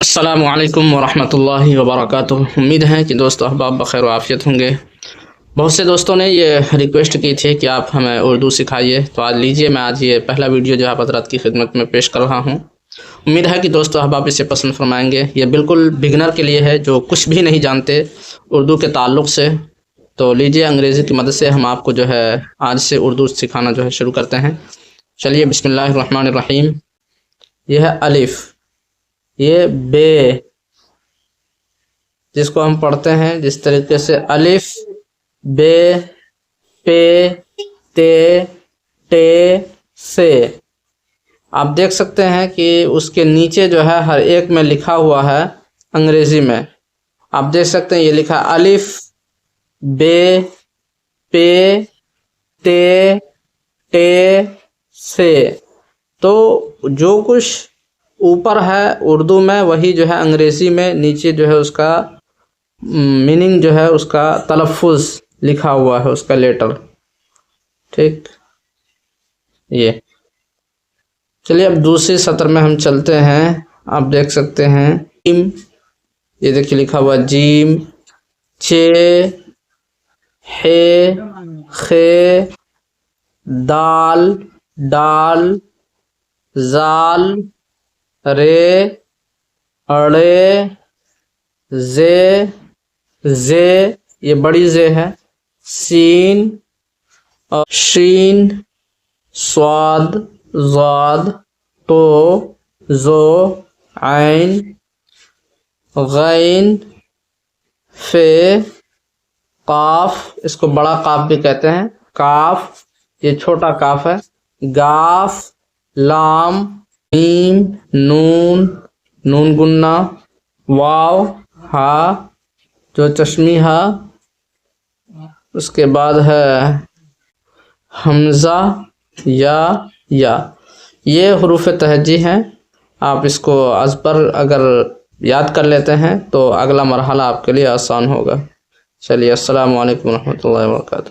السلام علیکم ورحمۃ اللہ وبرکاتہ۔ امید ہے کہ دوست احباب بخیر و عافیت ہوں گے۔ بہت سے دوستوں نے یہ ریکویسٹ کی تھی کہ آپ ہمیں اردو سکھائیے، تو آج لیجیے میں یہ پہلا ویڈیو جو آپ حضرات کی خدمت میں پیش کر رہا ہوں۔ امید ہے کہ دوست احباب اسے پسند فرمائیں گے۔ یہ بالکل بگنر کے لیے ہے جو کچھ بھی نہیں جانتے اردو کے تعلق سے۔ تو لیجیے انگریزی کی مدد سے ہم آپ کو جو ہے آج سے اردو سکھانا جو ہے شروع کرتے ہیں۔ چلیے بسم اللہ الرحمن الرحیم۔ یہ ہے الف، یہ بے، جس کو ہم پڑھتے ہیں جس طریقے سے الف بے پے تے ٹے سے۔ آپ دیکھ سکتے ہیں کہ اس کے نیچے جو ہے ہر ایک میں لکھا ہوا ہے انگریزی میں۔ آپ دیکھ سکتے ہیں یہ لکھا الف بے پے تے ٹے سے۔ تو جو کچھ اوپر ہے اردو میں وہی جو ہے انگریزی میں نیچے جو ہے اس کا میننگ جو ہے اس کا تلفظ لکھا ہوا ہے، اس کا لیٹر، ٹھیک۔ یہ چلیے اب دوسری سطر میں ہم چلتے ہیں۔ آپ دیکھ سکتے ہیں جیم، یہ دیکھیے لکھا ہوا جیم، چے، ہے، خے، دال، ڈال، زال، رے، اڑے، زے، زے، یہ بڑی زے ہے، سین اور شین، صاد، ضاد، تو، زو، عین، غین، فے، قاف، اس کو بڑا قاف بھی کہتے ہیں، کاف، یہ چھوٹا کاف ہے، گاف، لام، میم، نون، نون گنا، واو، ہا جو چشمی ہا، اس کے بعد ہے حمزہ، یا۔ یہ حروف تہجی ہیں۔ آپ اس کو ازبر اگر یاد کر لیتے ہیں تو اگلا مرحلہ آپ کے لیے آسان ہوگا۔ چلیے السلام علیکم ورحمۃ اللہ وبرکاتہ۔